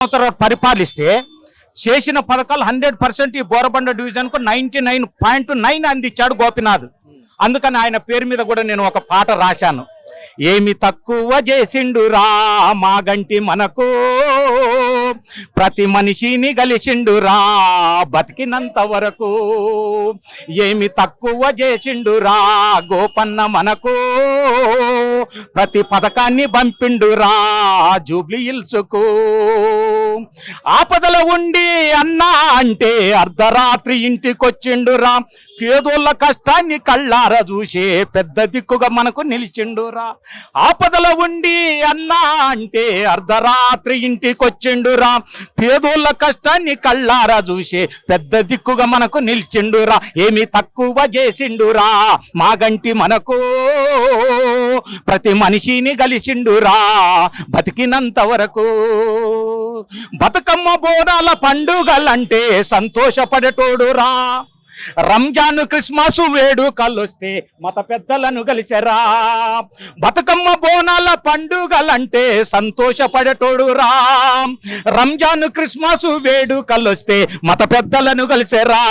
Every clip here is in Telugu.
సంవత్సరాలు పరిపాలిస్తే చేసిన పథకాలు 100% ఈ బోరబండ డివిజన్కు 99.9 అందించాడు గోపినాథ్. అందుకని ఆయన పేరు మీద కూడా నేను ఒక పాట రాశాను. ఏమి తక్కువ చేసిండురా మాగంటి మనకు, ప్రతి మనిషిని గలిచిండురా బతికినంత వరకు. ఏమి తక్కువ చేసిండురా గోపన్న మనకు, ప్రతి పథకాన్ని పంపిండురా జూబ్లీ హిల్స్కు. ఆపదల ఉండి అన్నా అంటే అర్ధరాత్రి ఇంటికొచ్చిండురా, పేదోళ్ళ కష్టాన్ని కళ్ళార చూసే పెద్ద దిక్కుగా మనకు నిలిచిండురా. ఆపదల ఉండి అన్నా అంటే అర్ధరాత్రి ఇంటికొచ్చిండురా, పేదోళ్ళ కష్టాన్ని కళ్ళార చూసే పెద్ద దిక్కుగా మనకు నిలిచిండురా. ఏమి తక్కువ చేసిండురా మాగంటి మనకు, ప్రతి మనిషిని గలిచిండురా బతికినంత వరకు. బతుకమ్మ బోనాల పండుగలంటే సంతోషపడేటోడురా, రంజాన్ క్రిస్మస్ వేడుకలొస్తే మత పెద్దలను కలిసెరా. బతుకమ్మ బోనాల పండుగలంటే సంతోషపడేటోడురా, రంజాన్ క్రిస్మస్ వేడుకలొస్తే మత పెద్దలను కలిసెరా.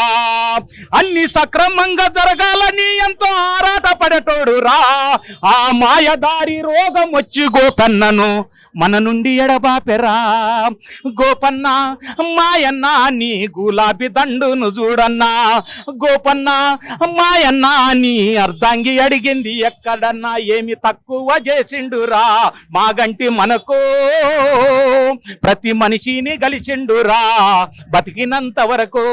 అన్ని సక్రమంగా జరగాలని ఎంతో ఆరాటపడేటోడురా, ఆ మాయదారి రోగం వచ్చి గోపన్నను మన నుండి ఎడబాపెరా. గోపన్న మాయన్న నీ గులాబీ దండును చూడన్నా, గోపన్న మాయన్న నీ అర్ధాంగి అడిగింది ఎక్కడన్నా. ఏమి తక్కువ చేసిండురా మాగంటి మనకు, ప్రతి మనిషిని గలిచిండురా బతికినంత వరకు.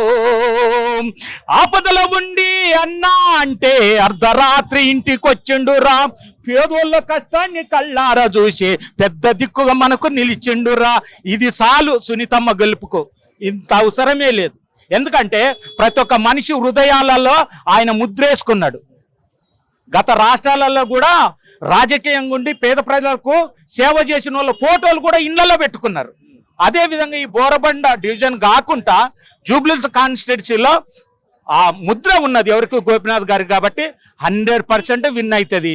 ఆపదల ఉండి అన్నా అంటే అర్ధరాత్రి ఇంటికొచ్చిండురా, పేదోళ్ళ కష్టాన్ని కళ్ళారా చూసి పెద్ద దిక్కుగా మనకు నిలిచిండురా. ఇది చాలు సునీతమ్మ గెలుపుకు, ఇంత అవసరమే లేదు. ఎందుకంటే ప్రతి ఒక్క మనిషి హృదయాలలో ఆయన ముద్రేసుకున్నాడు. గత రాష్ట్రాలలో కూడా రాజకీయంగా ఉండి పేద ప్రజలకు సేవ చేసిన వాళ్ళ ఫోటోలు కూడా ఇళ్లలో పెట్టుకున్నారు. అదేవిధంగా ఈ బోరబండ డివిజన్ కాకుండా జూబ్లీ హిల్స్ కాన్స్టిట్యున్సీలో ఆ ముద్ర ఉన్నది ఎవరికి, గోపినాథ్ గారికి. కాబట్టి 100% విన్ అవుతుంది.